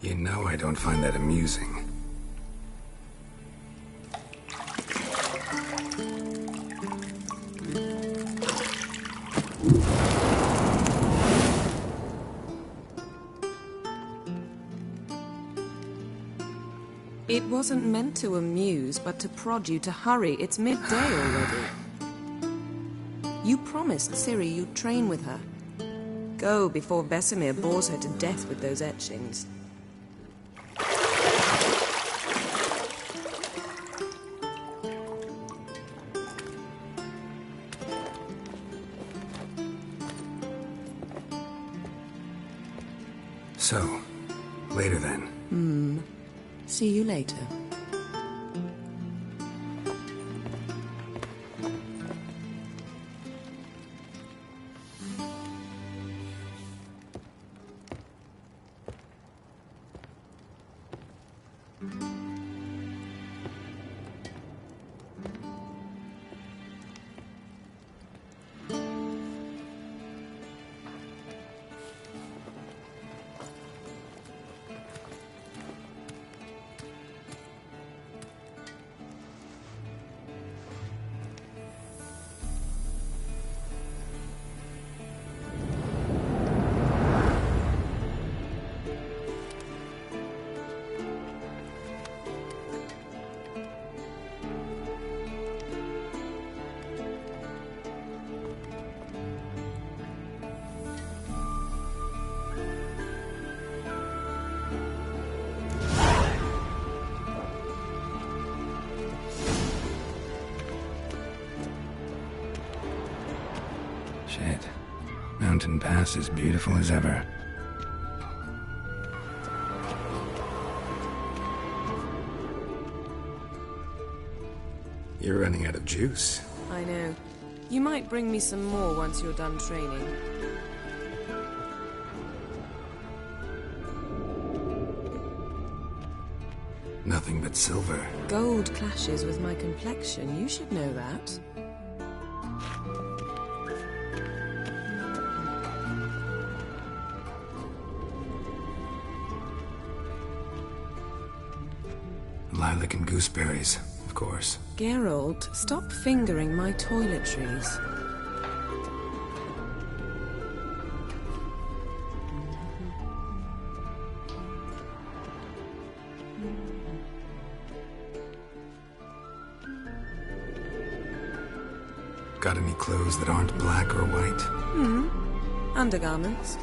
You know I don't find that amusing. It wasn't meant to amuse, but to prod you to hurry. It's midday already. You promised Ciri you'd train with her. Go before Vesemir bores her to death with those etchings. So, later then. See you later. Shit. Mountain Pass is beautiful as ever. You're running out of juice. I know. You might bring me some more once you're done training. Nothing but silver. Gold clashes with my complexion. You should know that. Lilac and gooseberries, of course. Geralt, stop fingering my toiletries. Got any clothes that aren't black or white? Undergarments.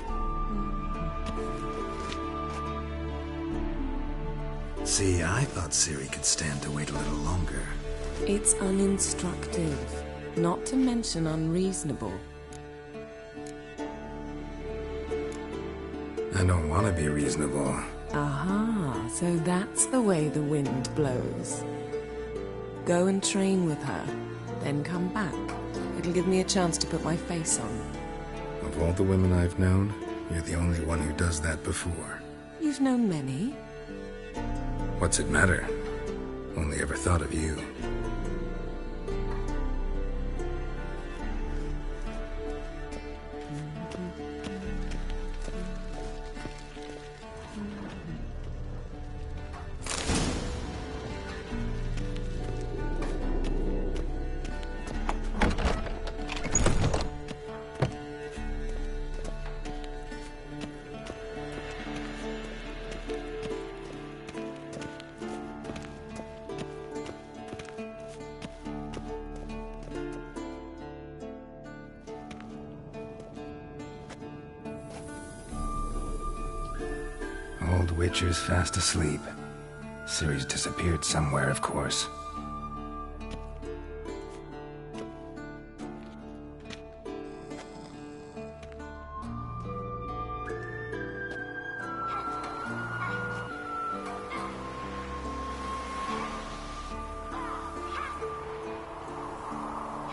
See, I thought Ciri could stand to wait a little longer. It's uninstructive, not to mention unreasonable. I don't want to be reasonable. Aha, so that's the way the wind blows. Go and train with her, then come back. It'll give me a chance to put my face on. Of all the women I've known, you're the only one who does that before. You've known many. What's it matter? Only ever thought of you. Old Witcher's fast asleep. Ciri's disappeared somewhere, of course.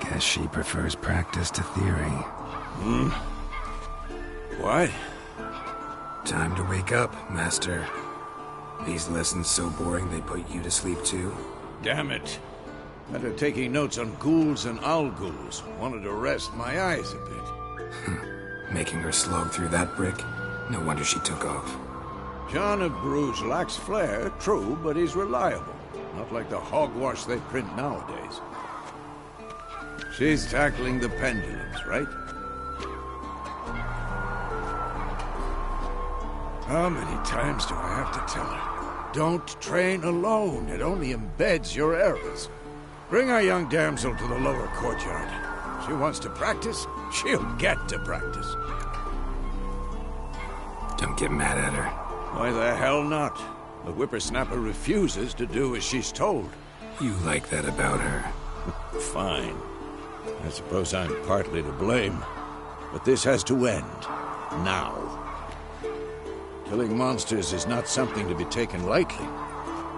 Guess she prefers practice to theory. Why right. Time to wake up, Master. These lessons so boring they put you to sleep too? Damn it. After taking notes on ghouls and owl-ghouls, wanted to rest my eyes a bit. Making her slog through that brick? No wonder she took off. John of Bruges lacks flair, true, but he's reliable. Not like the hogwash they print nowadays. She's tackling the pendulums, right? How many times do I have to tell her? Don't train alone. It only embeds your errors. Bring our young damsel to the lower courtyard. She wants to practice, she'll get to practice. Don't get mad at her. Why the hell not? The whippersnapper refuses to do as she's told. You like that about her. Fine. I suppose I'm partly to blame. But this has to end. Now. Killing monsters is not something to be taken lightly.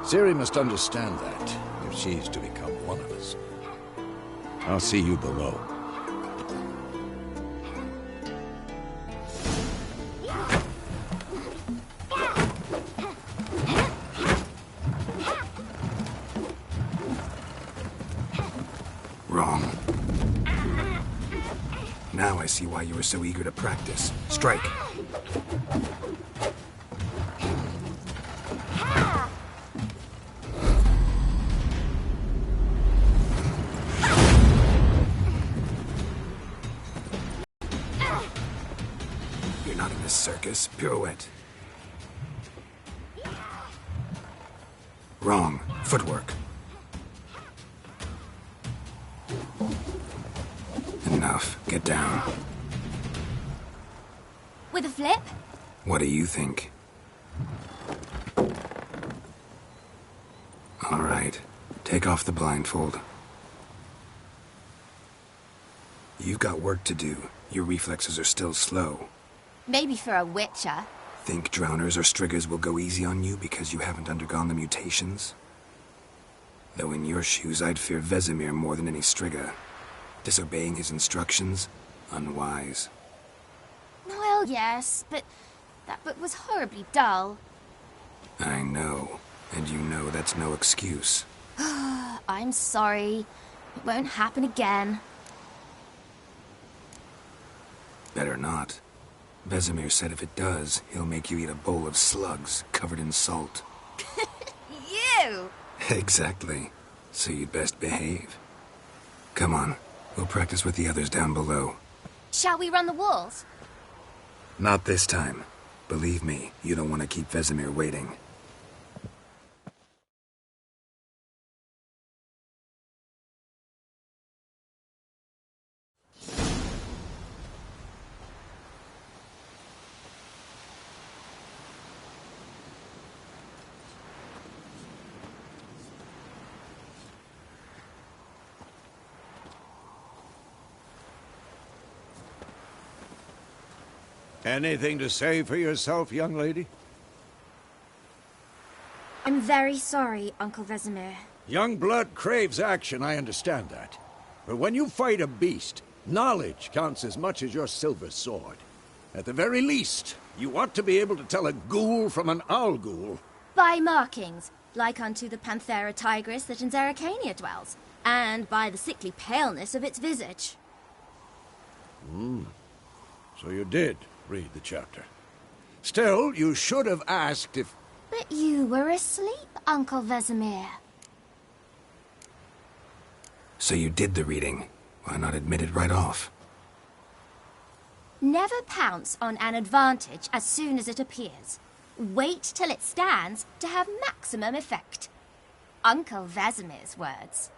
Ciri must understand that, if she's to become one of us. I'll see you below. Wrong. Now I see why you were so eager to practice. Strike. You're not in this circus. Pirouette. Wrong. Footwork. Enough. Get down. With a flip? What do you think? All right. Take off the blindfold. You've got work to do. Your reflexes are still slow. Maybe for a witcher. Think drowners or striggers will go easy on you because you haven't undergone the mutations? Though in your shoes, I'd fear Vesemir more than any strigger. Disobeying his instructions? Unwise. Well, yes, but that book was horribly dull. I know. And you know that's no excuse. I'm sorry. It won't happen again. Better not. Vesemir said if it does, he'll make you eat a bowl of slugs covered in salt. You! Exactly. So you'd best behave. Come on. We'll practice with the others down below. Shall we run the walls? Not this time. Believe me, you don't want to keep Vesemir waiting. Anything to say for yourself, young lady? I'm very sorry, Uncle Vesemir. Young blood craves action, I understand that. But when you fight a beast, knowledge counts as much as your silver sword. At the very least, you ought to be able to tell a ghoul from an owl-ghoul. By markings, like unto the Panthera tigris that in Zerrikania dwells, and by the sickly paleness of its visage. So you did read the chapter. Still, you should have asked if... But you were asleep, Uncle Vesemir. So you did the reading. Why not admit it right off? Never pounce on an advantage as soon as it appears. Wait till it stands to have maximum effect. Uncle Vesemir's words.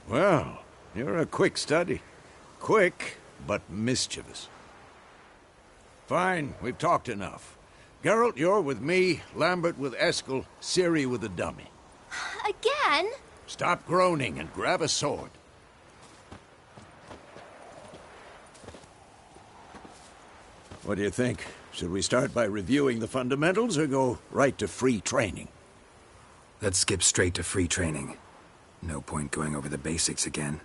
Well, you're a quick study. Quick, but mischievous. Fine, we've talked enough. Geralt, you're with me, Lambert with Eskel, Ciri with the dummy. Again? Stop groaning and grab a sword. What do you think? Should we start by reviewing the fundamentals or go right to free training? Let's skip straight to free training. No point going over the basics again.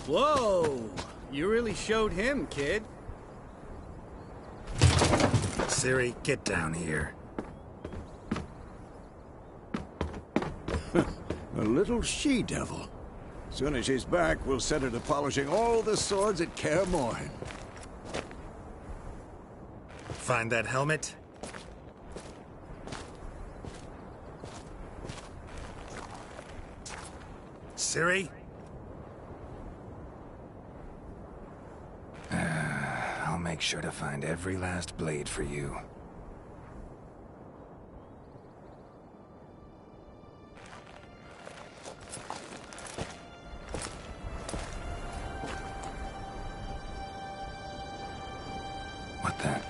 Whoa! You really showed him, kid. Ciri, get down here. A little she-devil. Soon as she's back, we'll set her to polishing all the swords at Kaer Morhen. Find that helmet? Ciri? I'll make sure to find every last blade for you. What the?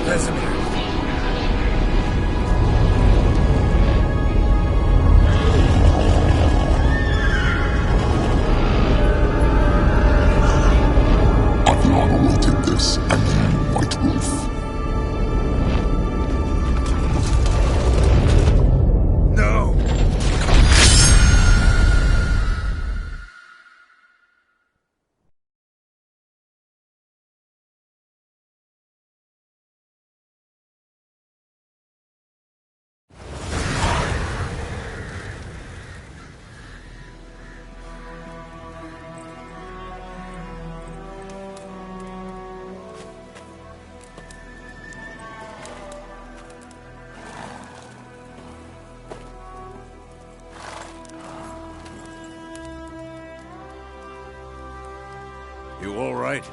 Vesemir. Adriana will take this, and you, White Wolf. No! You all right?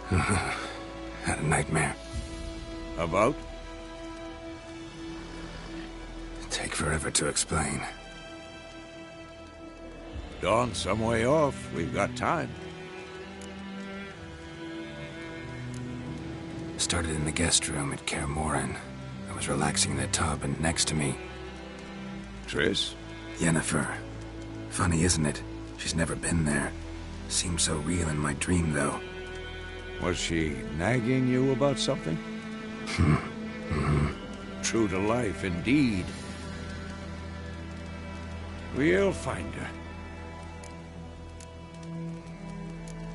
Had a nightmare. About? Take forever to explain. Dawn's some way off. We've got time. Started in the guest room at Kaer Morhen. I was relaxing in the tub, and next to me, Triss? Yennefer. Funny, isn't it? She's never been there. Seemed so real in my dream, though. Was she nagging you about something? True to life, indeed. We'll find her.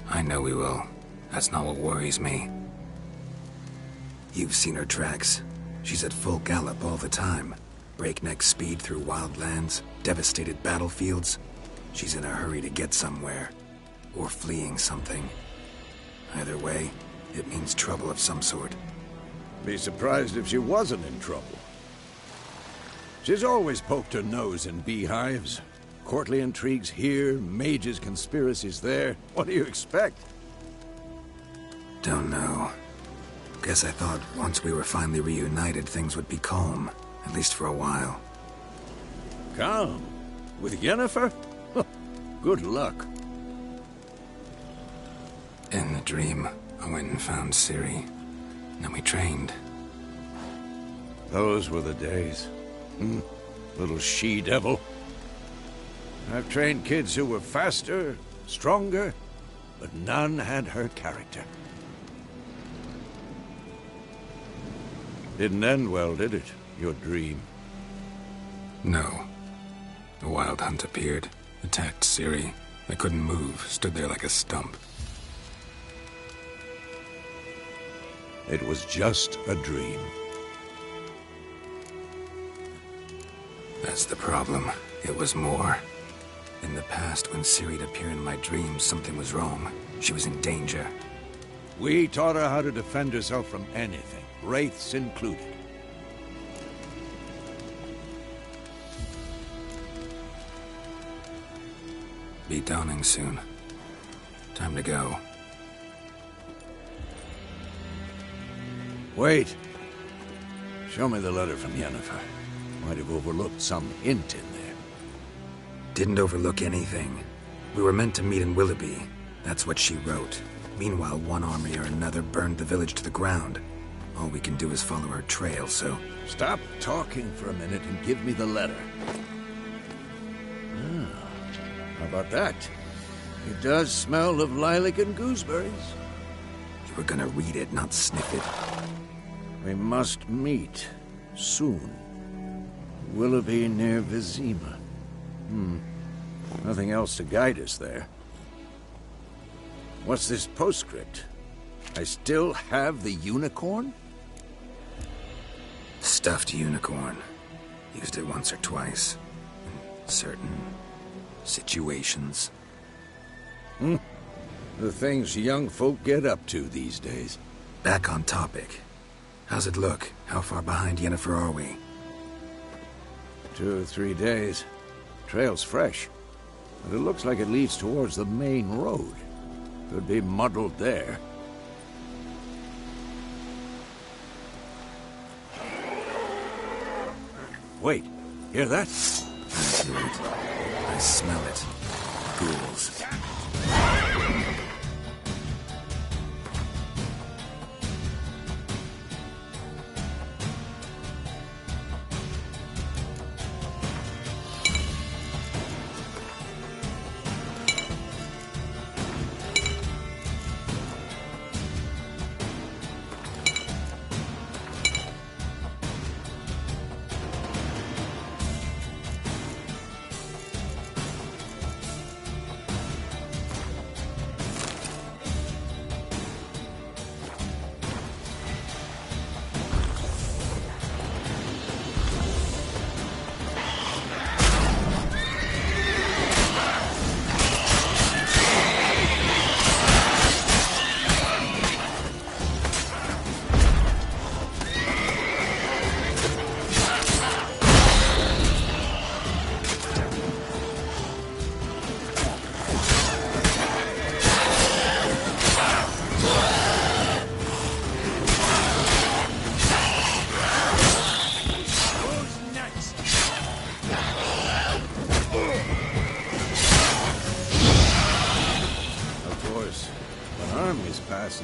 I know we will. That's not what worries me. You've seen her tracks. She's at full gallop all the time. Breakneck speed through wild lands, devastated battlefields. She's in a hurry to get somewhere. Or fleeing something. Either way, it means trouble of some sort. Be surprised if she wasn't in trouble. She's always poked her nose in beehives. Courtly intrigues here, mages' conspiracies there. What do you expect? Don't know. Guess I thought once we were finally reunited, things would be calm. At least for a while. Calm? With Yennefer? Good luck. In the dream, I went and found Ciri. Then we trained. Those were the days. Little she-devil. I've trained kids who were faster, stronger, but none had her character. Didn't end well, did it? Your dream? No. The Wild Hunt appeared, attacked Ciri. I couldn't move, stood there like a stump. It was just a dream. That's the problem. It was more. In the past, when Ciri'd appear in my dreams, something was wrong. She was in danger. We taught her how to defend herself from anything, wraiths included. Be dawning soon. Time to go. Wait. Show me the letter from Yennefer. Might have overlooked some hint in there. Didn't overlook anything. We were meant to meet in Willoughby. That's what she wrote. Meanwhile, one army or another burned the village to the ground. All we can do is follow her trail, so... Stop talking for a minute and give me the letter. How about that? It does smell of lilac and gooseberries. You were gonna read it, not sniff it. We must meet soon. Willoughby near Vizima. Nothing else to guide us there. What's this postscript? I still have the unicorn? Stuffed unicorn. Used it once or twice. In certain situations. The things young folk get up to these days. Back on topic. How's it look? How far behind Yennefer are we? 2 or 3 days. Trail's fresh. But it looks like it leads towards the main road. Could be muddled there. Wait, hear that? I hear it. I smell it. Ghouls.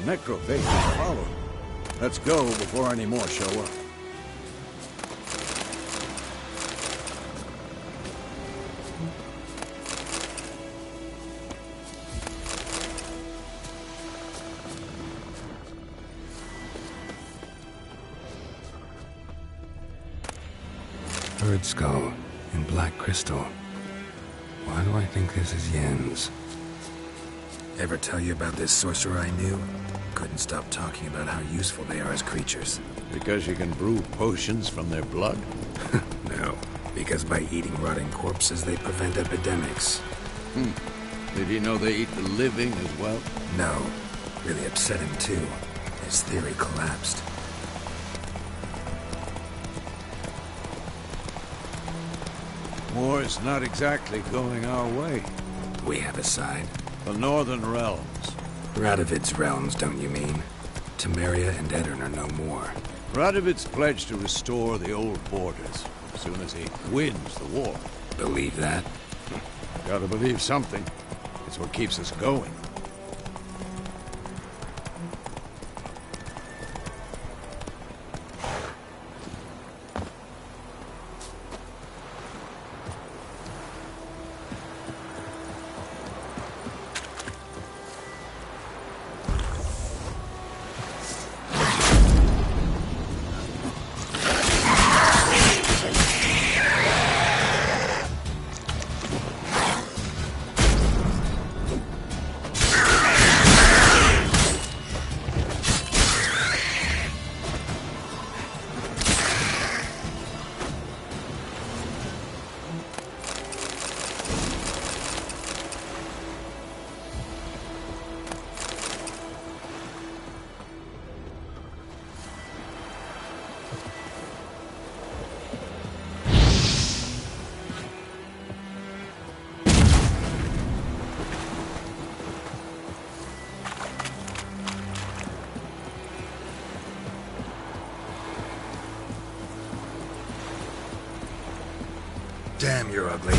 Necrophages follow. Let's go before any more show up. Bird skull in black crystal. Why do I think this is Yen's? Ever tell you about this sorcerer I knew? Couldn't stop talking about how useful they are as creatures. Because you can brew potions from their blood? No, because by eating rotting corpses they prevent epidemics. Did you know they eat the living as well? No, really upset him too. His theory collapsed. War's not exactly going our way. We have a side. The Northern Realms. Radovid's realms, don't you mean? Temeria and Edirn are no more. Radovid's pledged to restore the old borders as soon as he wins the war. Believe that? Gotta believe something. It's what keeps us going. Damn, you're ugly.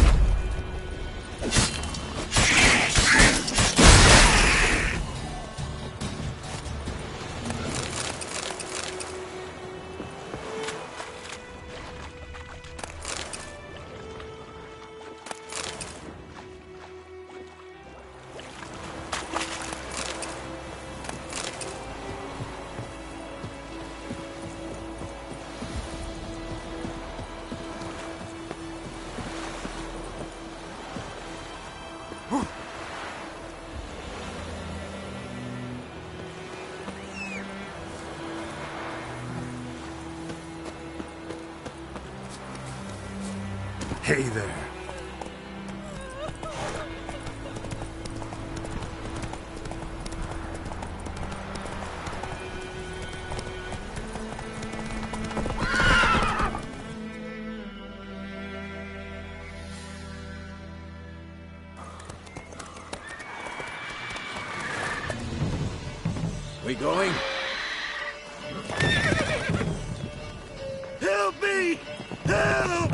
Hey there. We going? Help me! Help!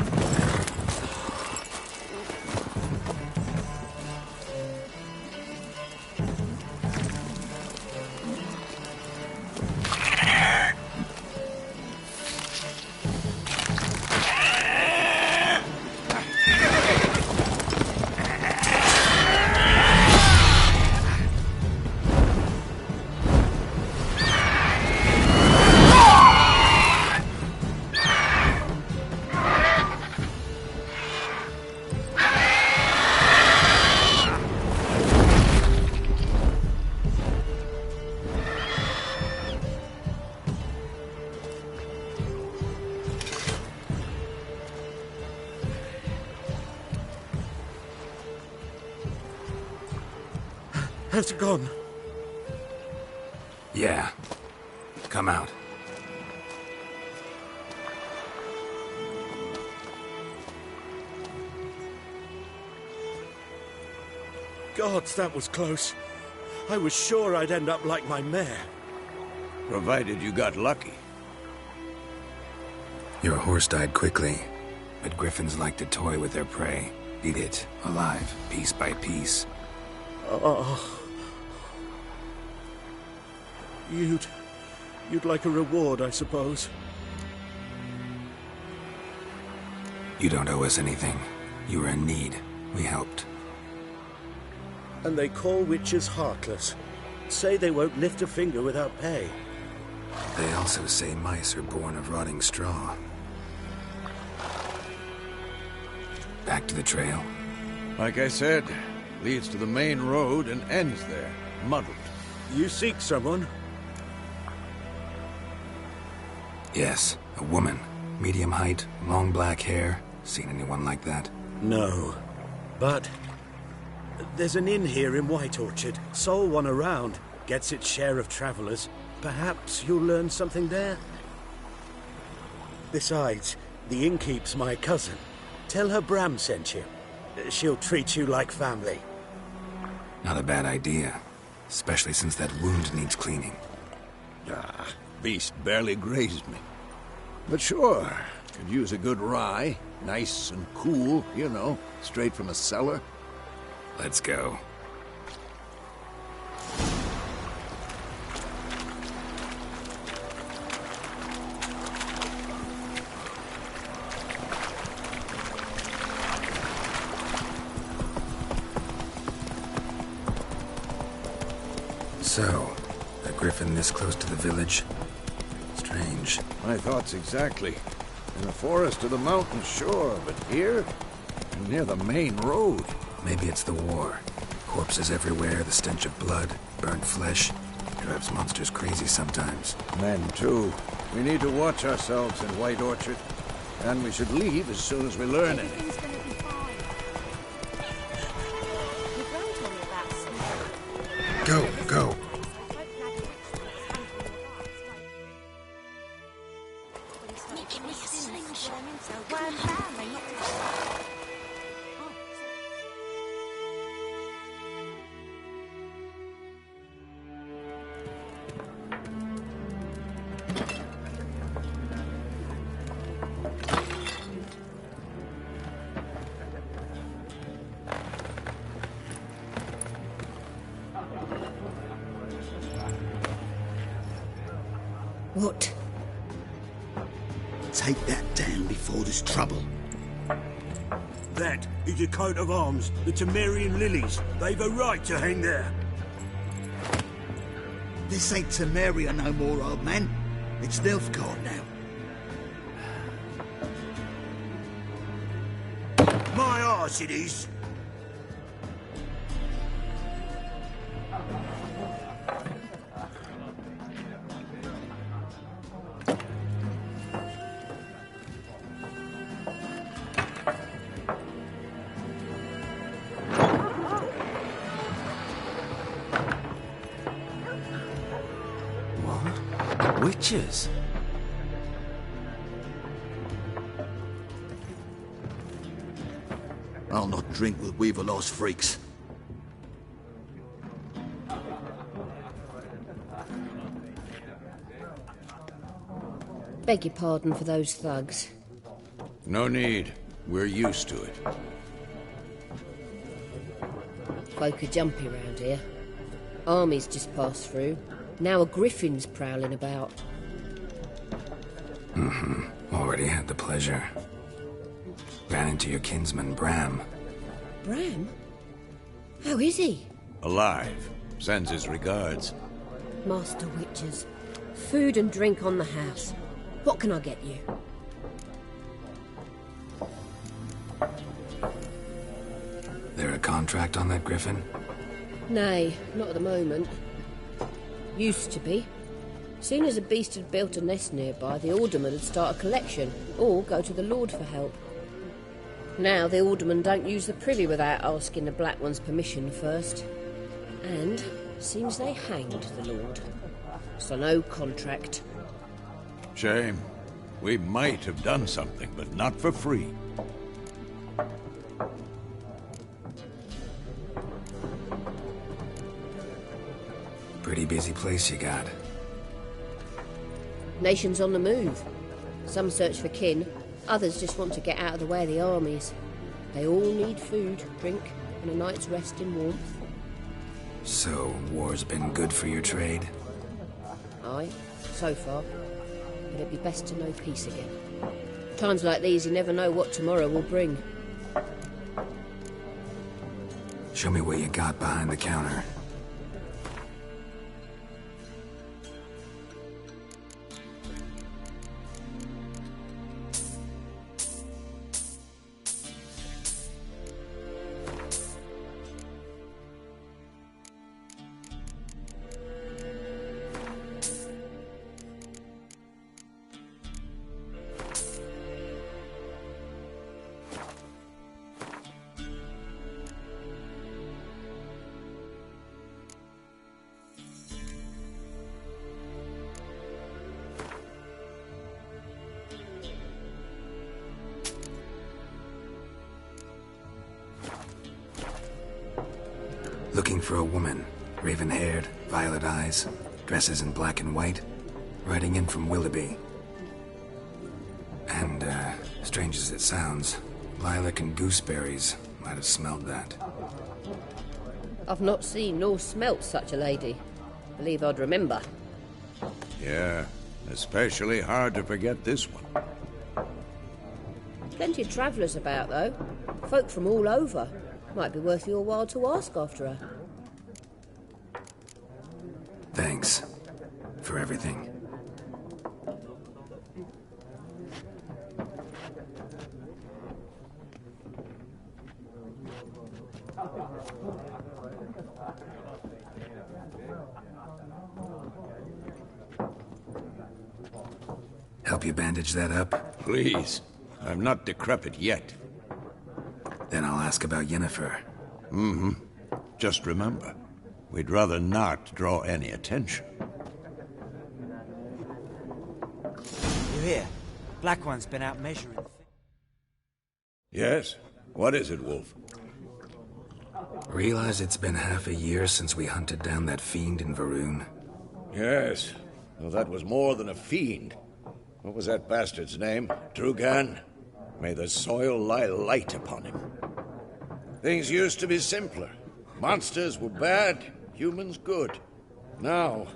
Has it gone? Yeah. Come out. Gods, that was close. I was sure I'd end up like my mare. Provided you got lucky. Your horse died quickly, but griffins like to toy with their prey. Eat it, alive, piece by piece. Oh. You'd like a reward, I suppose. You don't owe us anything. You were in need. We helped. And they call witches heartless. Say they won't lift a finger without pay. They also say mice are born of rotting straw. Back to the trail. Like I said, leads to the main road and ends there, muddled. You seek someone? Yes, a woman. Medium height, long black hair. Seen anyone like that? No. But there's an inn here in White Orchard. Sole one around. Gets its share of travelers. Perhaps you'll learn something there? Besides, the innkeep's my cousin. Tell her Bram sent you. She'll treat you like family. Not a bad idea. Especially since that wound needs cleaning. Ah, beast barely grazed me. But sure, could use a good rye. Nice and cool, you know, straight from a cellar. Let's go. So, a griffin this close to the village? Strange. My thoughts exactly. In the forest or the mountains, sure, but here? Near the main road. Maybe it's the war. Corpses everywhere, the stench of blood, burnt flesh. Drives monsters crazy sometimes. Men, too. We need to watch ourselves in White Orchard. And we should leave as soon as we learn anything. Go, go. What? Take that down before there's trouble. That is a coat of arms, the Temerian lilies. They've a right to hang there. This ain't Temeria no more, old man. It's Nilfgaard now. My arse it is. Witches? I'll not drink with Weaver-lost freaks. Beg your pardon for those thugs. No need. We're used to it. Folk are jumpy round here. Armies just passed through. Now a griffin's prowling about. Already had the pleasure. Ran into your kinsman, Bram. Bram? How is he? Alive. Sends his regards. Master Witches. Food and drink on the house. What can I get you? There a contract on that griffin? Nay, not at the moment. Used to be. Soon as a beast had built a nest nearby, the alderman would start a collection, or go to the Lord for help. Now the aldermen don't use the privy without asking the Black One's permission first. And seems they hanged the Lord. So no contract. Shame. We might have done something, but not for free. Pretty busy place you got. Nations on the move. Some search for kin, others just want to get out of the way of the armies. They all need food, drink, and a night's rest in warmth. So, war's been good for your trade? Aye, so far. But it'd be best to know peace again. Times like these, you never know what tomorrow will bring. Show me what you got behind the counter. Looking for a woman. Raven-haired, violet eyes, dresses in black and white. Riding in from Willoughby. And, strange as it sounds, lilac and gooseberries might have smelled that. I've not seen nor smelt such a lady. Believe I'd remember. Yeah, especially hard to forget this one. Plenty of travellers about, though. Folk from all over. Might be worth your while to ask after her. Thanks. For everything. Help you bandage that up? Please. I'm not decrepit yet. Then I'll ask about Yennefer. Just remember, we'd rather not draw any attention. You hear? Black One's been out measuring. Yes? What is it, Wolf? Realize it's been half a year since we hunted down that fiend in Varun? Yes. Well, that was more than a fiend. What was that bastard's name? Drugan? May the soil lie light upon him. Things used to be simpler. Monsters were bad, humans good. Now,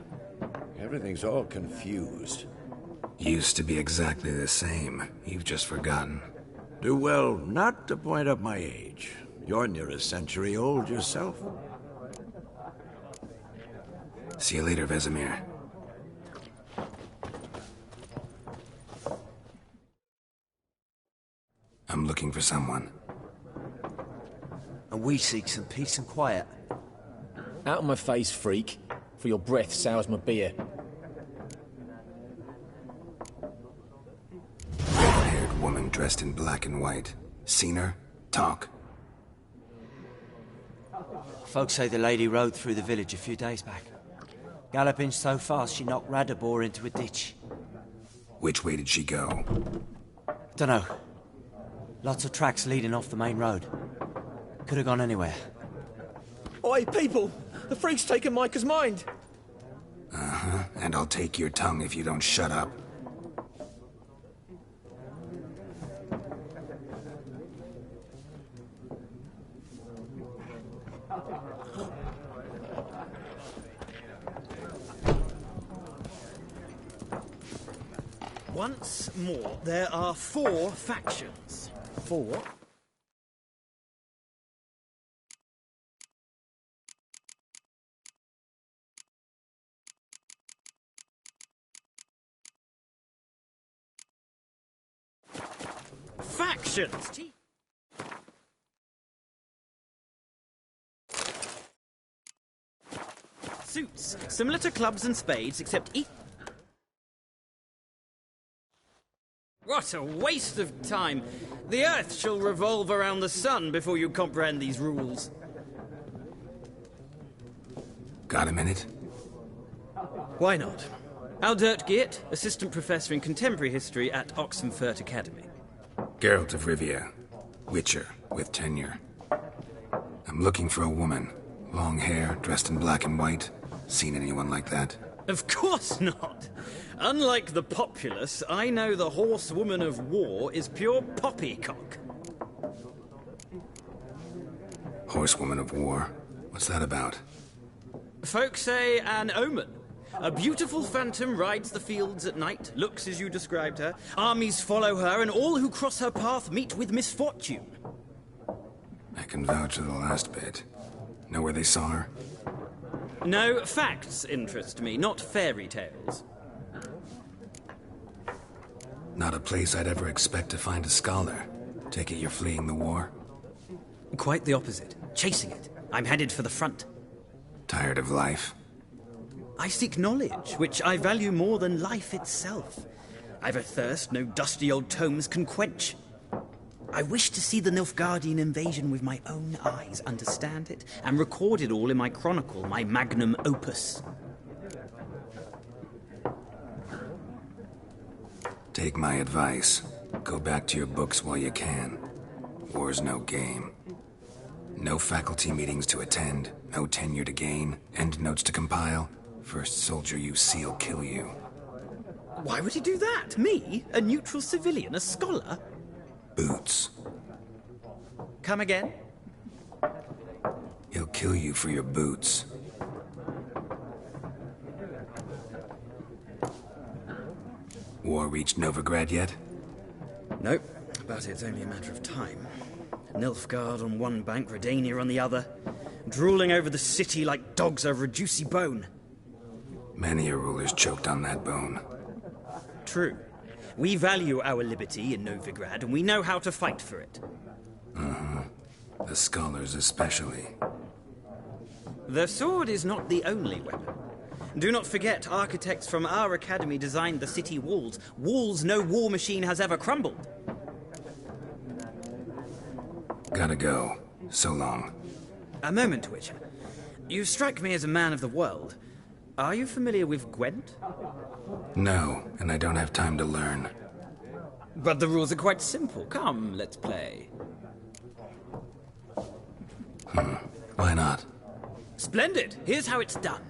everything's all confused. Used to be exactly the same. You've just forgotten. Do well not to point up my age. You're near a century old yourself. See you later, Vesemir. I'm looking for someone. And we seek some peace and quiet. Out of my face, freak, for your breath sours my beer. Red-haired woman dressed in black and white. Seen her? Talk. Folks say the lady rode through the village a few days back. Galloping so fast she knocked Radabor into a ditch. Which way did she go? Dunno. Lots of tracks leading off the main road. Could have gone anywhere. Oi, people! The freak's taken Micah's mind! Uh-huh, and I'll take your tongue if you don't shut up. Once more, there are 4 factions. 4? Factions! Suits, similar to clubs and spades, except What a waste of time! The Earth shall revolve around the sun before you comprehend these rules. Got a minute? Why not? Aldert Geert, Assistant Professor in Contemporary History at Oxenfurt Academy. Geralt of Rivia. Witcher, with tenure. I'm looking for a woman. Long hair, dressed in black and white. Seen anyone like that? Of course not! Unlike the populace, I know the horsewoman of war is pure poppycock. Horsewoman of war? What's that about? Folk say an omen. A beautiful phantom rides the fields at night, looks as you described her. Armies follow her, and all who cross her path meet with misfortune. I can vouch for the last bit. Know where they saw her? No, facts interest me, not fairy tales. Not a place I'd ever expect to find a scholar. Take it you're fleeing the war? Quite the opposite. Chasing it. I'm headed for the front. Tired of life? I seek knowledge, which I value more than life itself. I've a thirst no dusty old tomes can quench. I wish to see the Nilfgaardian invasion with my own eyes, understand it, and record it all in my chronicle, my magnum opus. Take my advice. Go back to your books while you can. War's no game. No faculty meetings to attend, no tenure to gain, endnotes to compile. First soldier you see will kill you. Why would he do that? Me? A neutral civilian? A scholar? Boots. Come again? He'll kill you for your boots. War reached Novigrad yet? Nope, but it's only a matter of time. Nilfgaard on one bank, Redania on the other, drooling over the city like dogs over a juicy bone. Many a ruler's choked on that bone. True. We value our liberty in Novigrad, and we know how to fight for it. Uh-huh. The scholars especially. The sword is not the only weapon. Do not forget, architects from our academy designed the city walls. Walls no war machine has ever crumbled. Gotta go. So long. A moment, Witcher. You strike me as a man of the world. Are you familiar with Gwent? No, and I don't have time to learn. But the rules are quite simple. Come, let's play. Why not? Splendid. Here's how it's done.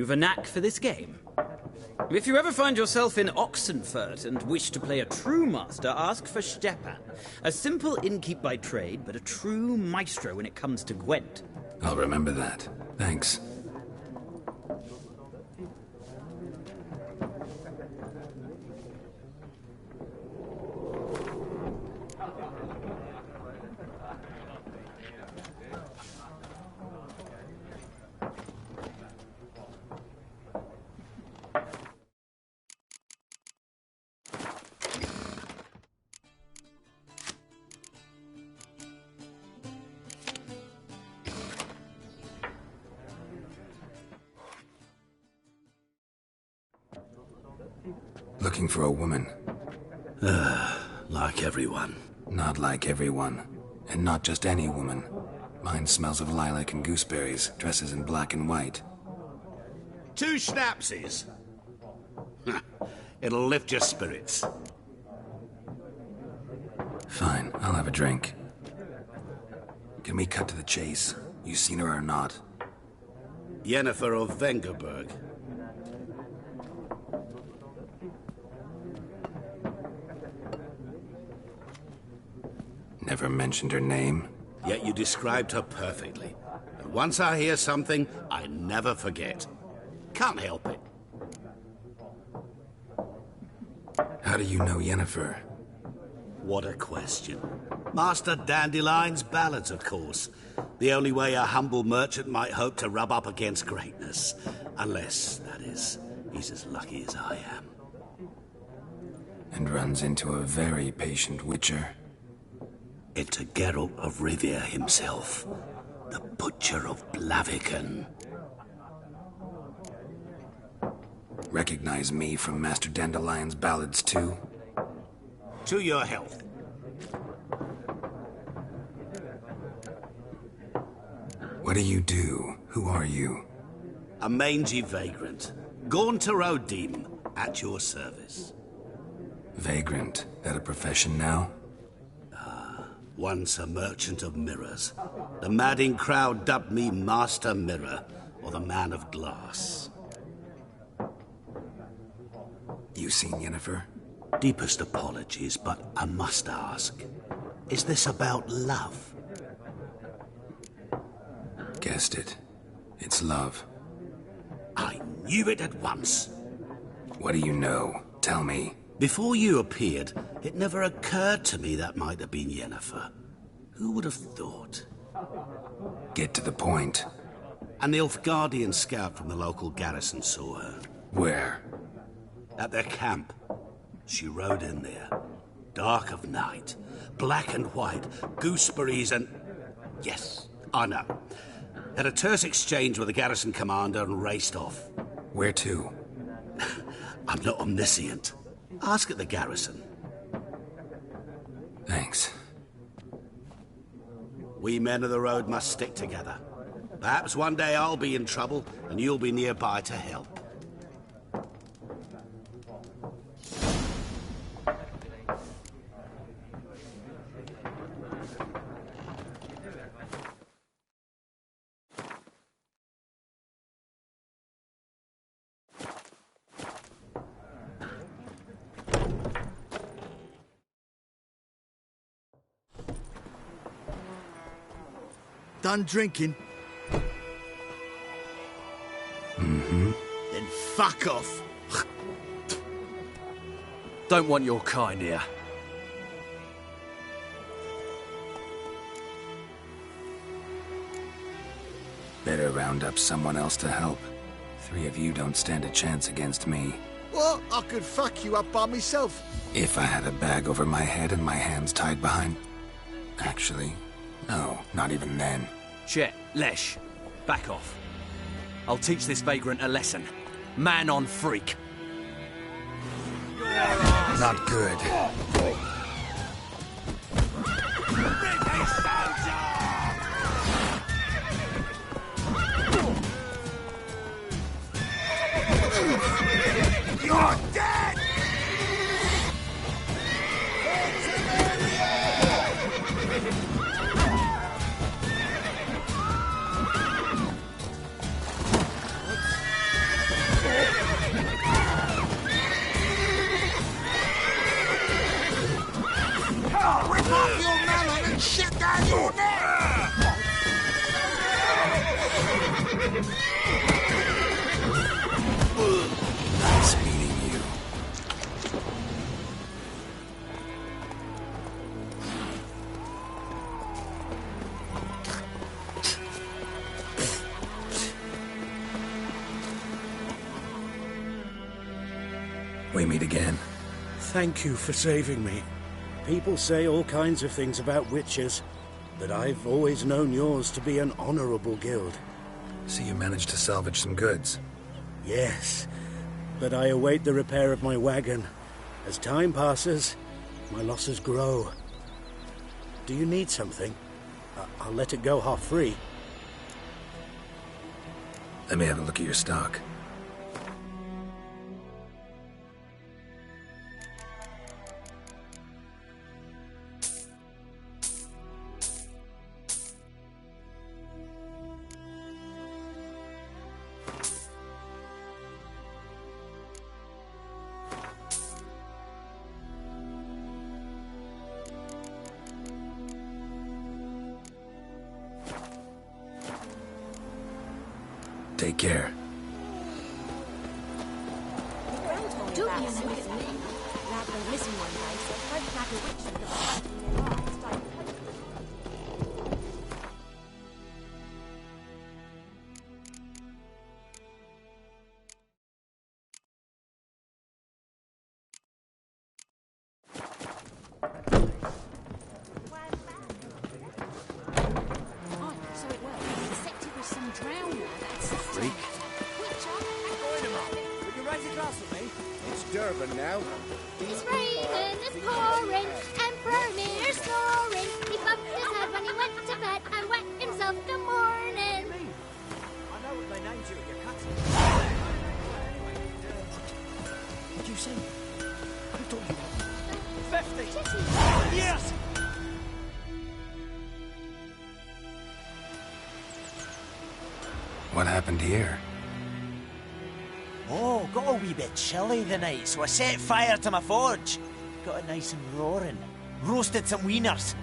you've a knack for this game. If you ever find yourself in Oxenfurt and wish to play a true master, ask for Stepan. A simple innkeep by trade, but a true maestro when it comes to Gwent. I'll remember that. Thanks. Looking for a woman. Like everyone. Not like everyone. And not just any woman. Mine smells of lilac and gooseberries, dresses in black and white. 2 schnapsies. It'll lift your spirits. Fine, I'll have a drink. Can we cut to the chase? You seen her or not? Yennefer of Vengerberg. Never mentioned her name. Yet you described her perfectly. And once I hear something, I never forget. Can't help it. How do you know Yennefer? What a question. Master Dandelion's ballads, of course. The only way a humble merchant might hope to rub up against greatness. Unless, that is, he's as lucky as I am. And runs into a very patient witcher. Into Geralt of Rivia himself. The Butcher of Blaviken. Recognize me from Master Dandelion's ballads, too? To your health. What do you do? Who are you? A mangy vagrant. Gaunter O'Deem, at your service. Vagrant? That a profession now? Once a merchant of mirrors. The madding crowd dubbed me Master Mirror, or the Man of Glass. You seen Yennefer? Deepest apologies, but I must ask. Is this about love? Guessed it. It's love. I knew it at once. What do you know? Tell me. Before you appeared, it never occurred to me that might have been Yennefer. Who would have thought? Get to the point. An Nilfgaardian scout from the local garrison saw her. Where? At their camp. She rode in there. Dark of night. Black and white. Gooseberries and... Yes, I know. Had a terse exchange with the garrison commander and raced off. Where to? I'm not omniscient. Ask at the garrison. Thanks. We men of the road must stick together. Perhaps one day I'll be in trouble and you'll be nearby to help. Done drinking? Mm-hmm. Then fuck off. Don't want your kind here. Better round up someone else to help. 3 of you don't stand a chance against me. What? I could fuck you up by myself. If I had a bag over my head and my hands tied behind... Actually, no, not even then. Chet, Lesh, back off. I'll teach this vagrant a lesson. Man on freak. Not good. You're dead! I'll rip off your melon and shit down your neck! Nice meeting you. We meet again. Thank you for saving me. People say all kinds of things about witches, but I've always known yours to be an honorable guild. So you managed to salvage some goods? Yes, but I await the repair of my wagon. As time passes, my losses grow. Do you need something? I'll let it go half-free. Let me have a look at your stock. Take care. Don't be with me. Rather than missing one day, so don't like a witch in the past in your lives, don't you? Now. It's raining, it's pouring, Emperor Lear's snoring. He bumped his head when he went to bed and wet himself the morning. I know what they named you at your castle. What did you say? Who told you that? 50! Yes! What happened here? Oh, got a wee bit chilly the night, so I set fire to my forge. Got it nice and roaring. Roasted some wieners.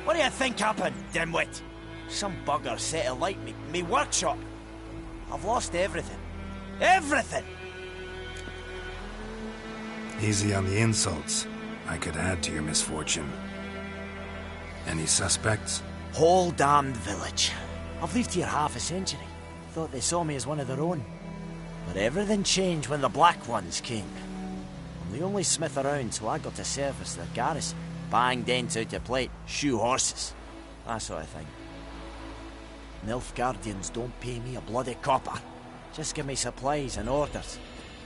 What do you think happened, dimwit? Some bugger set alight me workshop. I've lost everything. Everything! Easy on the insults. I could add to your misfortune. Any suspects? Whole damned village. I've lived here half a century. Thought they saw me as one of their own. But everything changed when the Black Ones came. I'm the only smith around, so I got to service their garrison. Bang dents out of plate, shoe horses. That sort of thing. Nilfgaardians don't pay me a bloody copper. Just give me supplies and orders.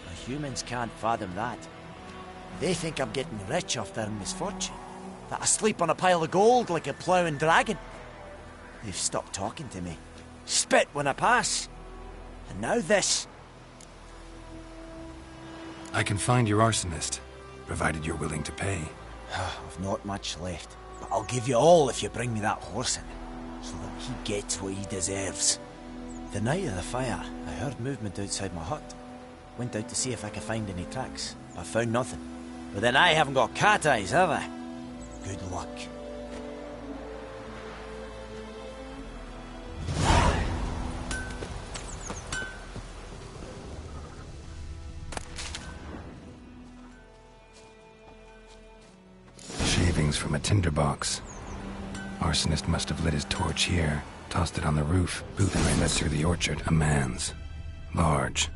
The humans can't fathom that. They think I'm getting rich off their misfortune. That I sleep on a pile of gold like a ploughing dragon. They've stopped talking to me. Spit when I pass. And now this. I can find your arsonist, provided you're willing to pay. I've not much left, but I'll give you all if you bring me that horse in, so that he gets what he deserves. The night of the fire, I heard movement outside my hut. Went out to see if I could find any tracks, but found nothing. But then I haven't got cat eyes, have I? Good luck. Shavings from a tinderbox. Arsonist must have lit his torch here, tossed it on the roof. Boot I led through the orchard. A man's. Large.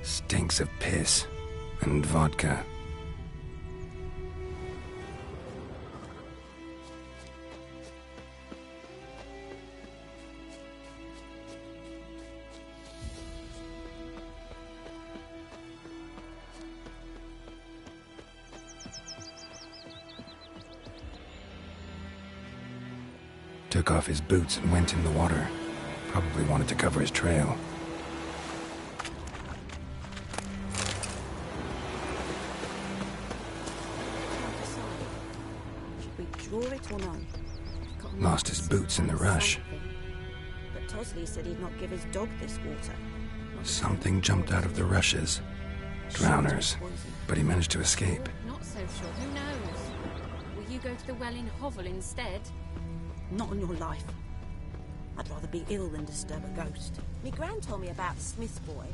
Stinks of piss and vodka. Took off his boots and went in the water. Probably wanted to cover his trail. Should we draw it or no? Lost his boots in the rush. Tosley said he'd not give his dog this water. Something jumped out of the rushes. Drowners. But he managed to escape. Not so sure. Who knows? Will you go to the well in Hovel instead? Not on your life. I'd rather be ill than disturb a ghost. Me gran told me about Smith's boy.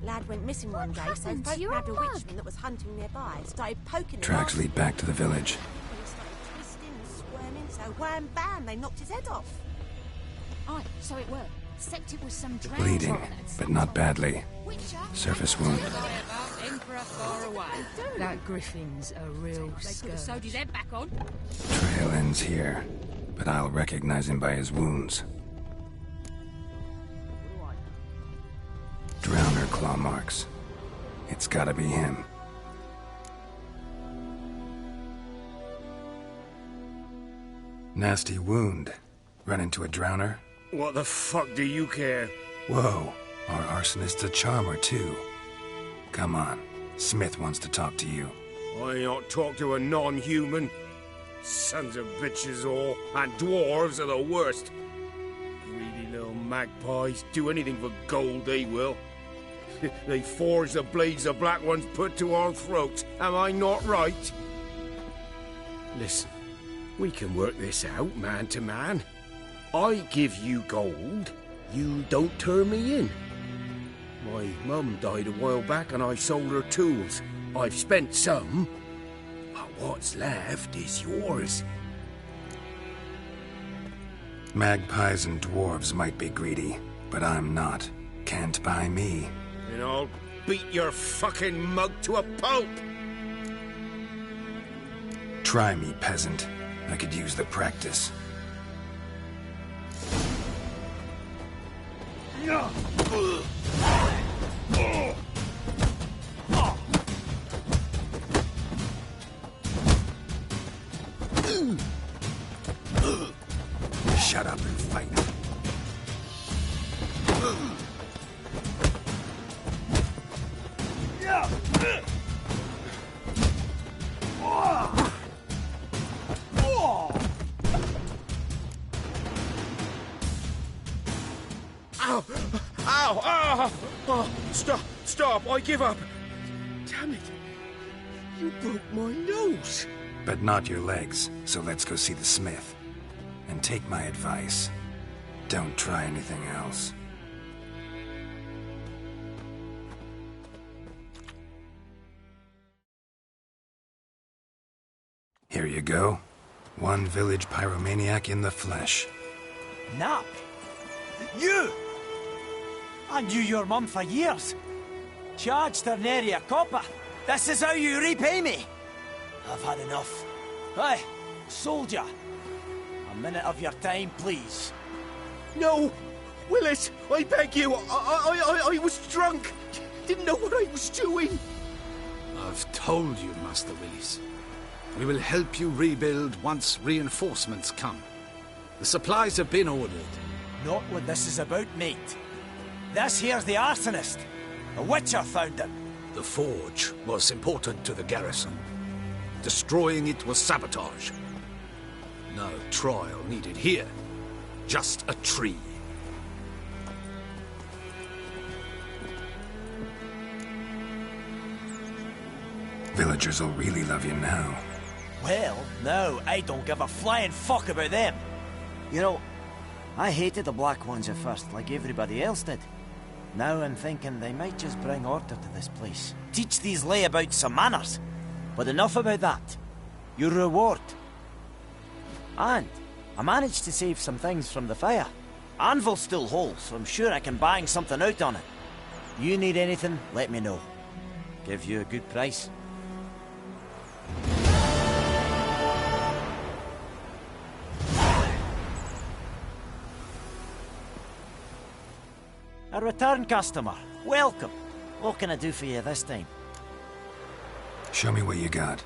Lad went missing one day, so happened? folk You're grabbed a a mug. witchman that was hunting nearby. Started poking him. Tracks lead back to the village. When he started twisting and squirming, so wham bam, they knocked his head off. Aye, so it were. Except it was some drowned Bleeding, foreigner at but some not point. badly. Witcher? Surface wound. Emperor far away. That griffin's a real scourge. They could have sewed his head back on. Trail ends here, but I'll recognize him by his wounds. Drowner claw marks. It's gotta be him. Nasty wound. Run into a drowner? What the fuck do you care? Whoa, our arsonist's a charmer too. Come on, Smith wants to talk to you. I ain't not talk to a non-human. Sons of bitches all, and dwarves are the worst. Greedy little magpies, do anything for gold they will. They forge the blades the black ones put to our throats, am I not right? Listen, we can work this out man to man. I give you gold, you don't turn me in. My mum died a while back and I sold her tools. I've spent some, but what's left is yours. Magpies and dwarves might be greedy, but I'm not. Can't buy me. And I'll beat your fucking mug to a pulp! Try me, peasant. I could use the practice. Shut up and fight. Ow! Ow! Ow! Oh, stop! Stop! I give up! Damn it! You broke my nose! But not your legs, so let's go see the smith. And take my advice. Don't try anything else. Here you go. One village pyromaniac in the flesh. Nap? You! I knew your mum for years. Charged her nary a copper. This is how you repay me. I've had enough. Hey, soldier. A minute of your time, please. No! Willis! I beg you! I was drunk! Didn't know what I was doing! I've told you, Master Willis. We will help you rebuild once reinforcements come. The supplies have been ordered. Not what this is about, mate. This here's the arsonist. A witcher found him. The forge was important to the garrison. Destroying it was sabotage. No trial needed here. Just a tree. Villagers will really love you now. Well, no, I don't give a flying fuck about them. You know, I hated the Black Ones at first, like everybody else did. Now I'm thinking they might just bring order to this place. Teach these layabouts some manners. But enough about that. Your reward. And I managed to save some things from the fire. Anvil's still whole, so I'm sure I can bang something out on it. You need anything, let me know. Give you a good price. A return customer. Welcome. What can I do for you this time? Show me what you got.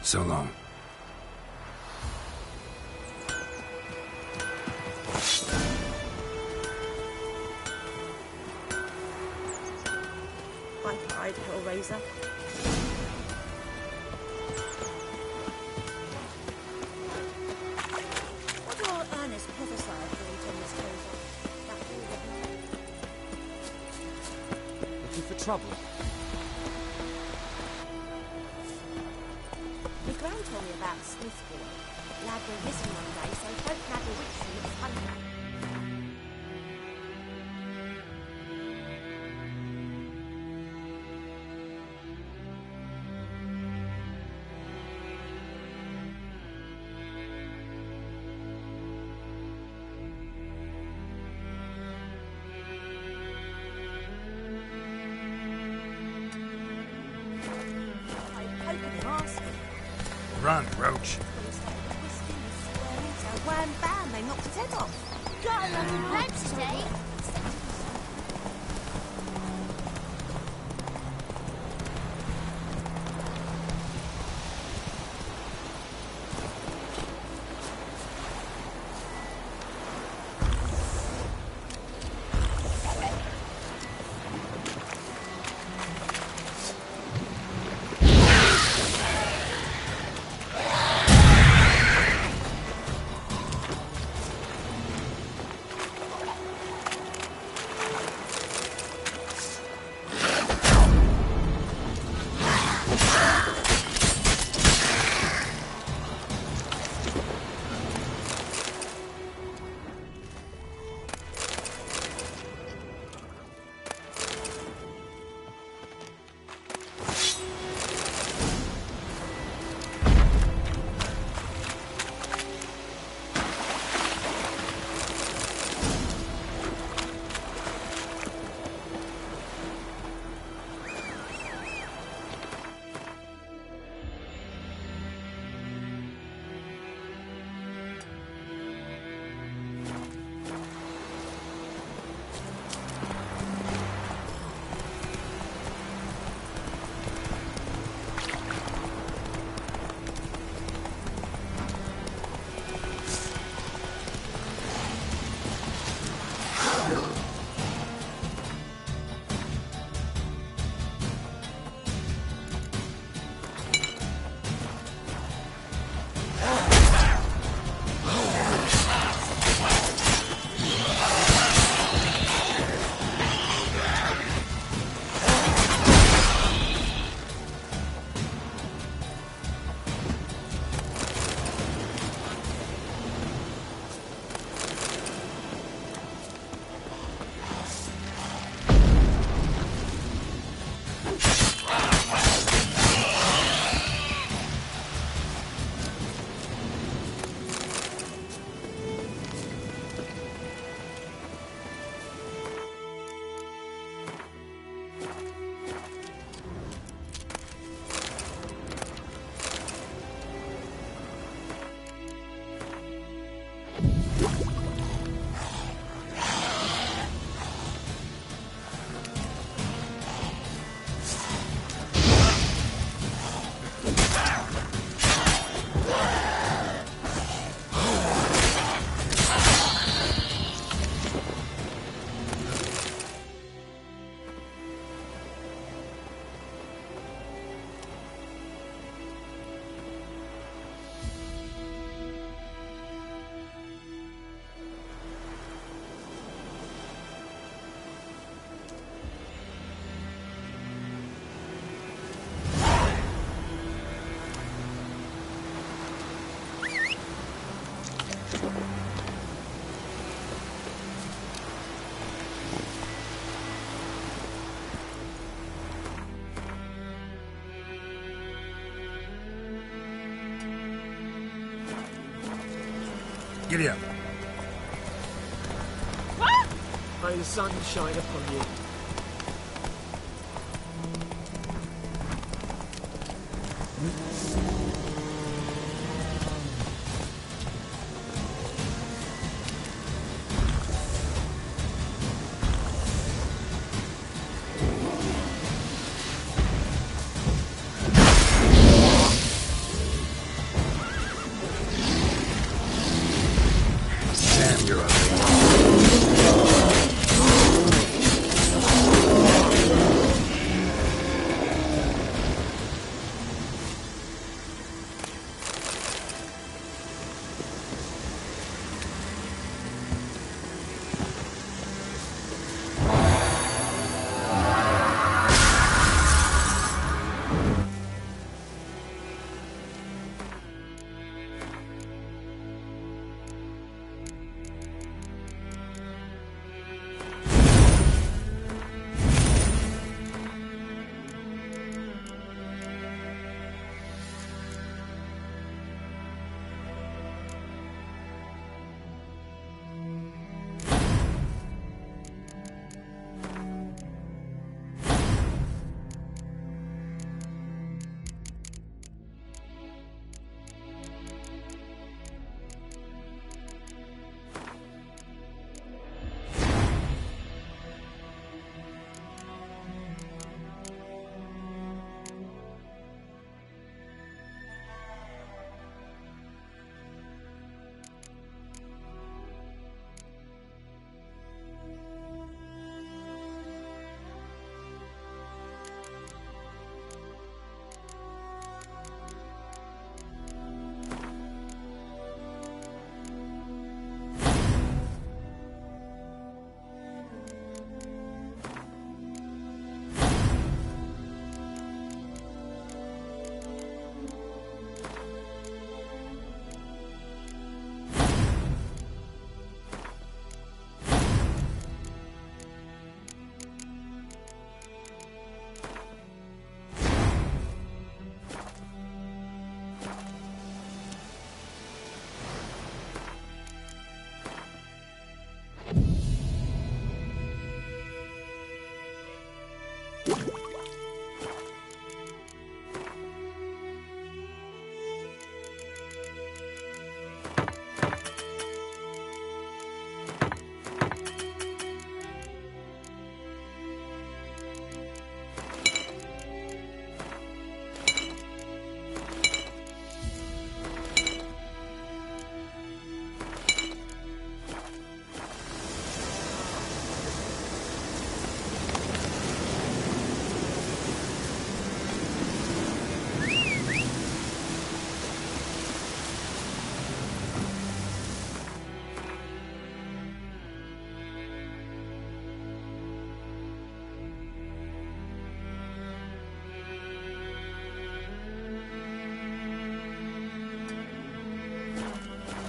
So long. I cried, Hellraiser. What do our earnest prophesy for each on this table? Looking for trouble? My gran told me about the Smith boy. Lad went missing one day, so folk had a witch from its hunter. Run, Roach. Wham bam, they knocked his head off. Got a lot of blood today. Giddy up. May the sun shine upon you.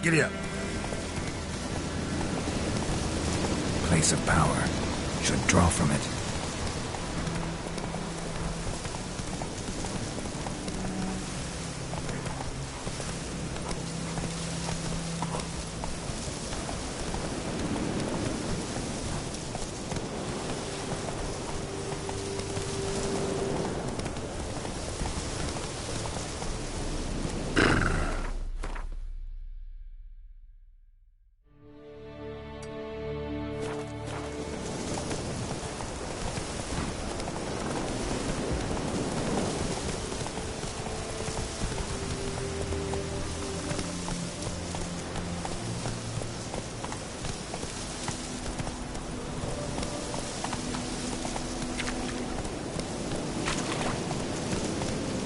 Giddy up. Place of power. Should draw from it.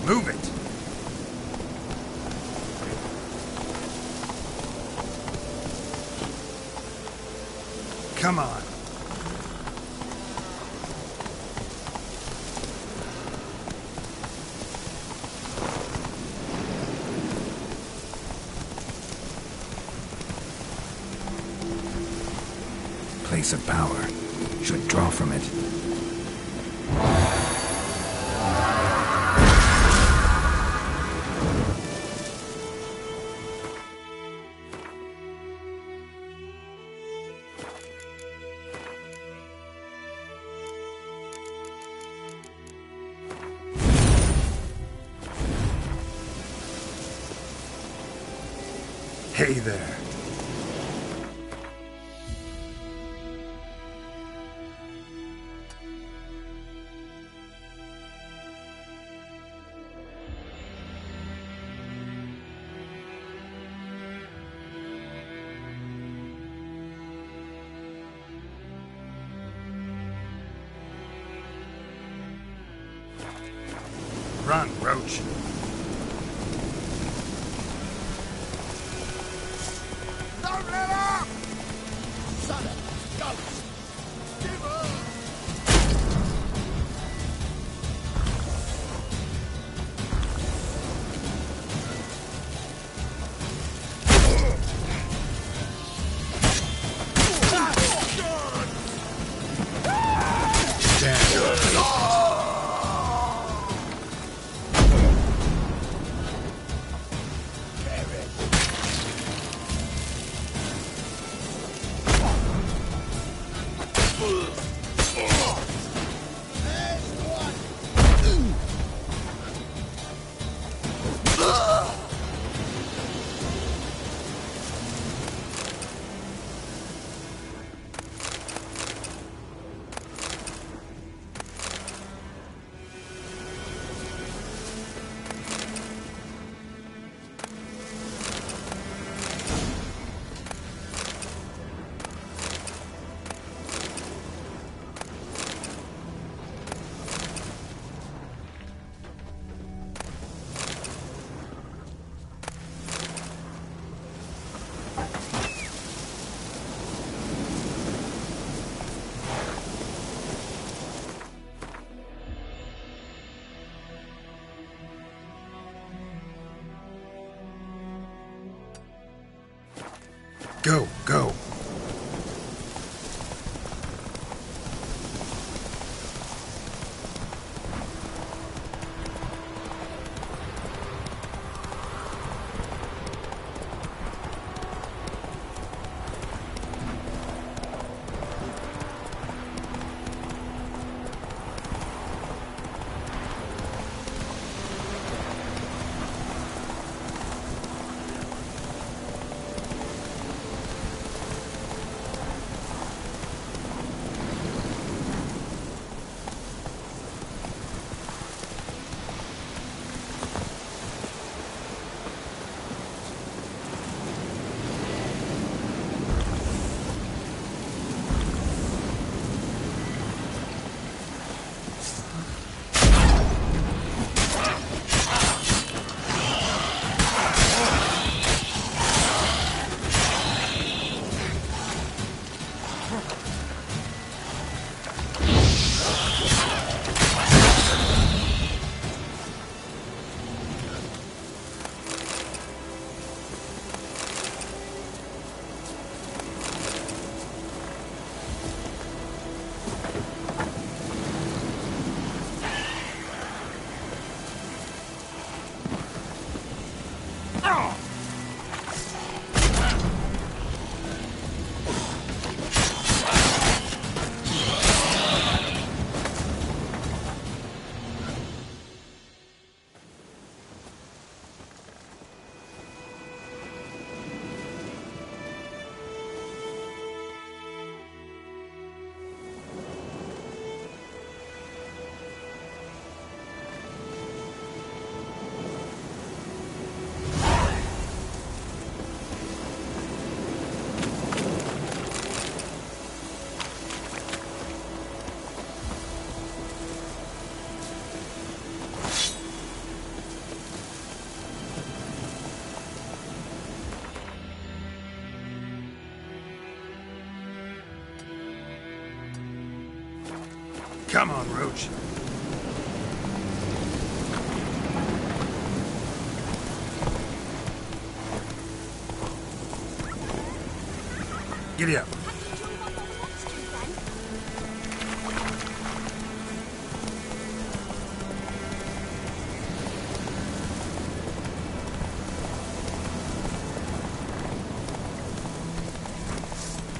Move it! Come on. Place of power. Should draw from it. Hey there. Run, Roach. Don't let up! Son of a ghost! Give up! Go, go. Come on, Roach. Giddy up.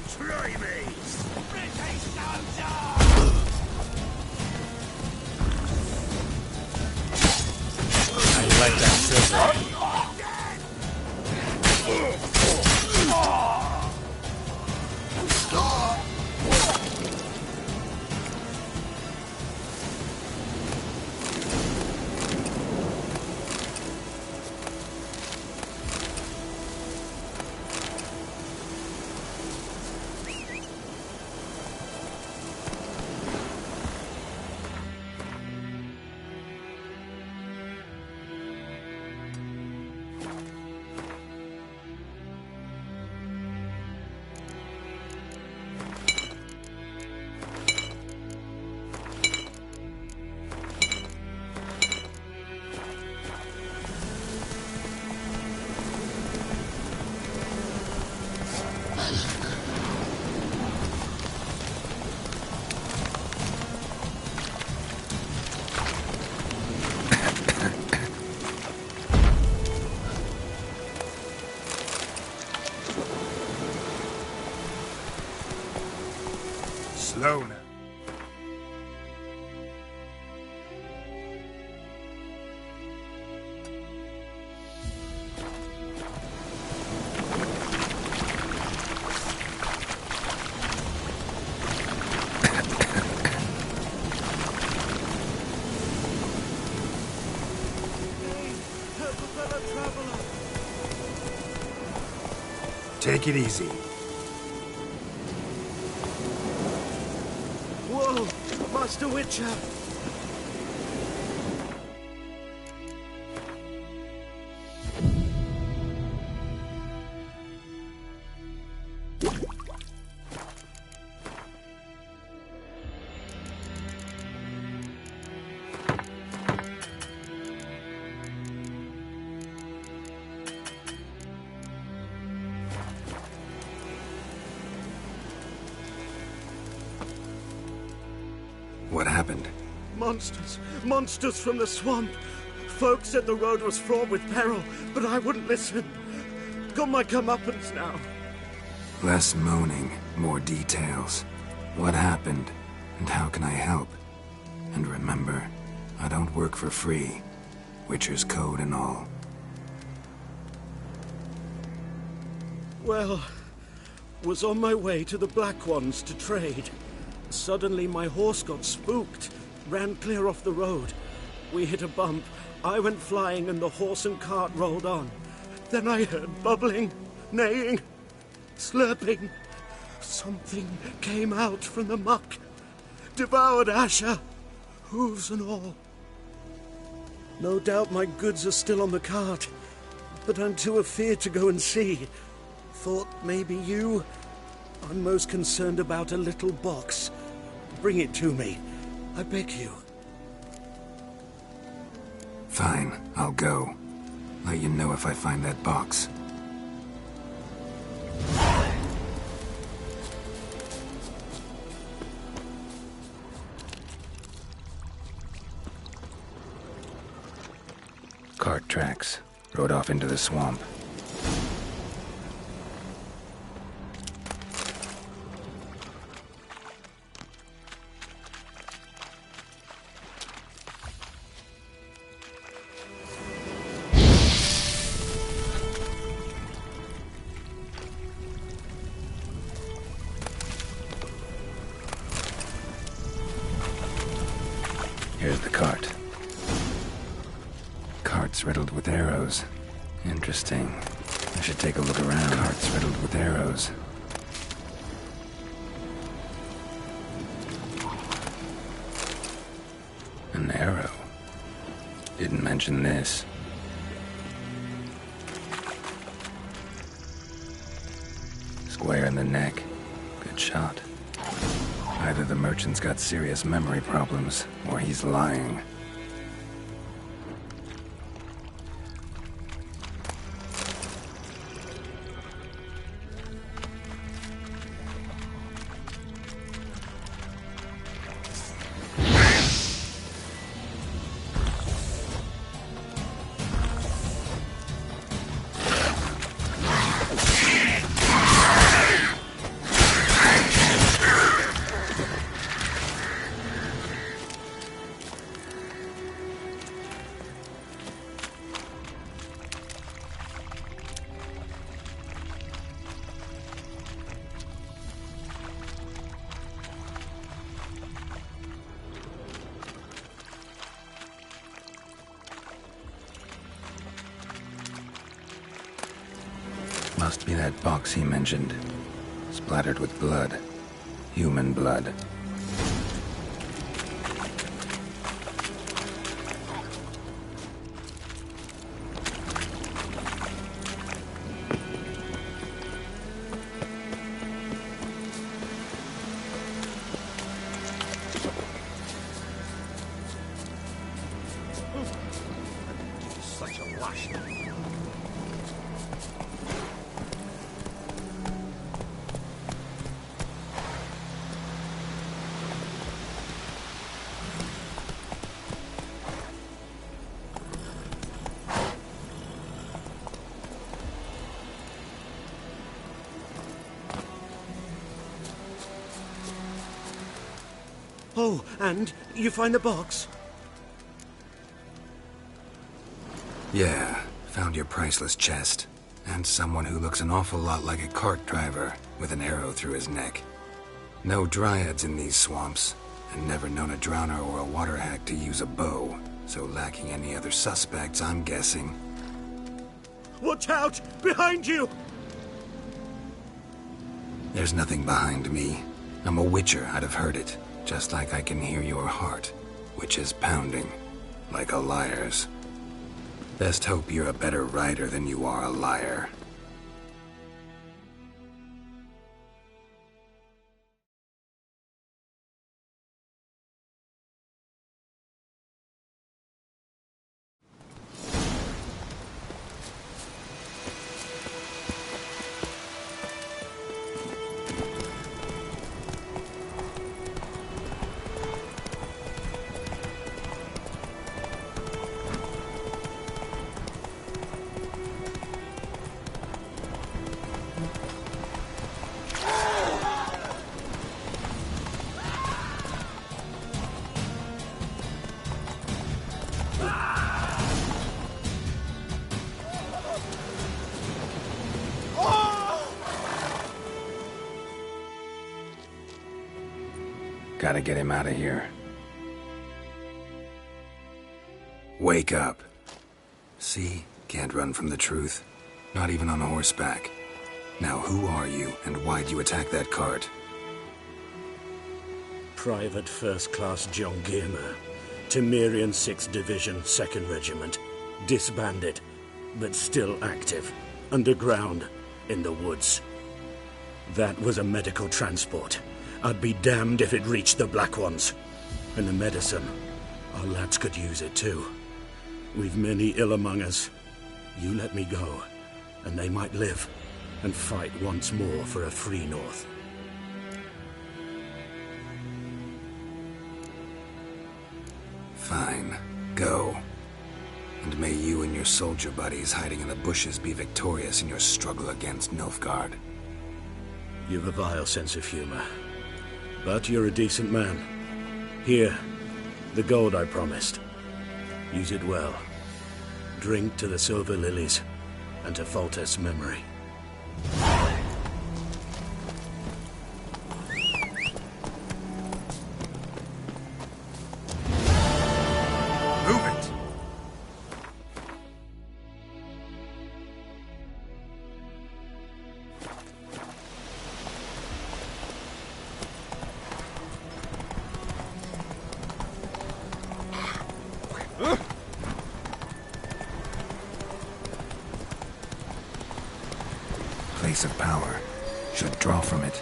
Try me! British soldier! I like that silver. Slow now. Take it easy. Whoa, Master Witcher! What happened? Monsters! Monsters from the swamp! Folk said the road was fraught with peril, but I wouldn't listen. Got my comeuppance now. Less moaning, more details. What happened, and how can I help? And remember, I don't work for free. Witcher's code and all. Well, was on my way to the Black Ones to trade. Suddenly my horse got spooked, ran clear off the road. We hit a bump, I went flying and the horse and cart rolled on. Then I heard bubbling, neighing, slurping. Something came out from the muck, devoured Asher, hooves and all. No doubt my goods are still on the cart, but I'm too afeard to go and see. Thought maybe you... I'm most concerned about a little box. Bring it to me. I beg you. Fine, I'll go. Let you know if I find that box. Cart tracks. rode off into the swamp. Here's the cart. Cart's riddled with arrows. Interesting. I should take a look around. Cart's riddled with arrows. An arrow. Didn't mention this. Square in the neck. Good shot. Either the merchant's got serious memory problems, or he's lying. Must be that box he mentioned. Splattered with blood. Human blood. Such a wash. Oh, and you find the box? Yeah, found your priceless chest. And someone who looks an awful lot like a cart driver, with an arrow through his neck. No dryads in these swamps, and never known a drowner or a water hack to use a bow. So lacking any other suspects, I'm guessing. Watch out! Behind you! There's nothing behind me. I'm a witcher, I'd have heard it. Just like I can hear your heart, which is pounding, like a liar's. Best hope you're a better rider than you are a liar. Gotta get him out of here. Wake up. See? Can't run from the truth. Not even on horseback. Now who are you, and why'd you attack that cart? Private First Class John Giermer, Temerian 6th Division, 2nd Regiment. Disbanded, but still active. Underground, in the woods. That was a medical transport. I'd be damned if it reached the Black Ones. And the medicine, our lads could use it too. We've many ill among us. You let me go, and they might live, and fight once more for a free North. Fine. Go. And may you and your soldier buddies hiding in the bushes be victorious in your struggle against Nilfgaard. You've a vile sense of humor. But you're a decent man. Here, the gold I promised. Use it well. Drink to the silver lilies, and to Foltest's memory. Move it! Place of power. Should draw from it.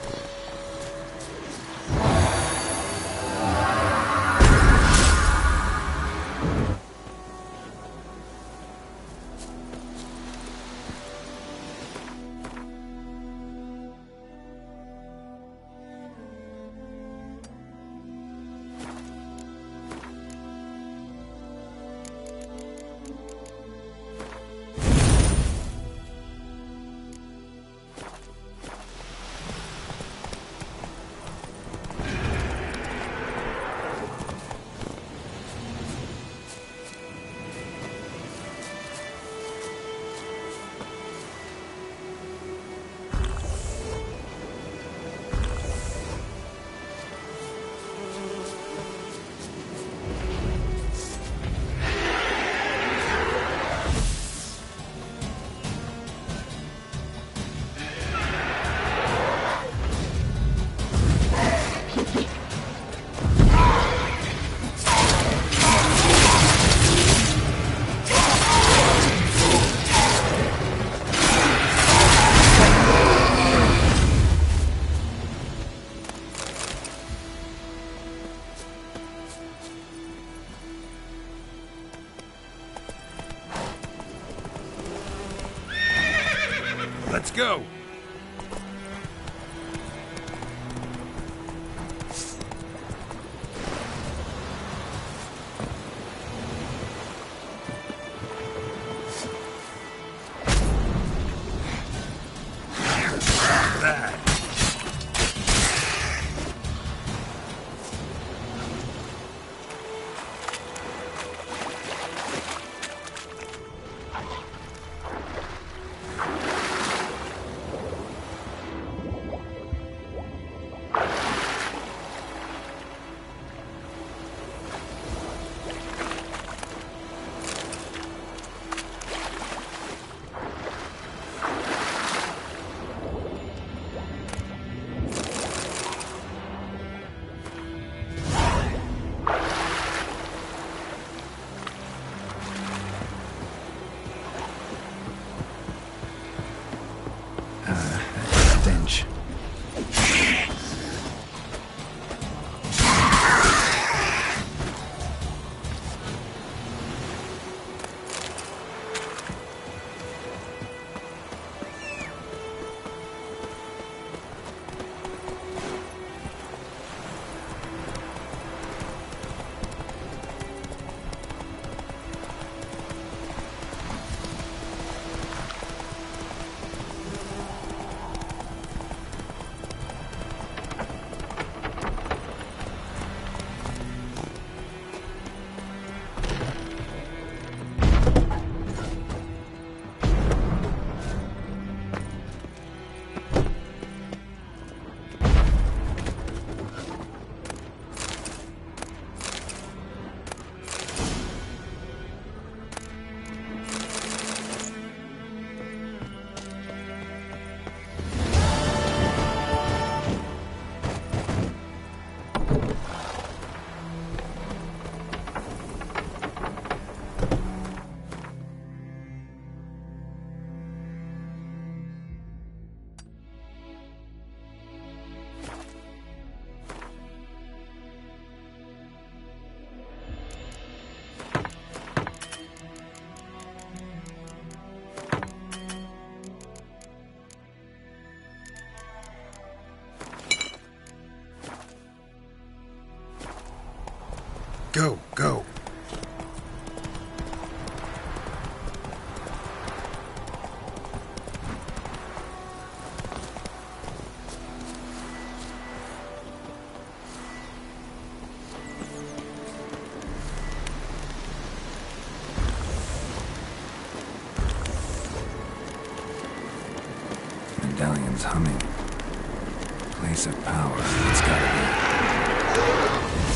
Let's go! Stench. Go, go. medallion's humming. Place of power, it's gotta be.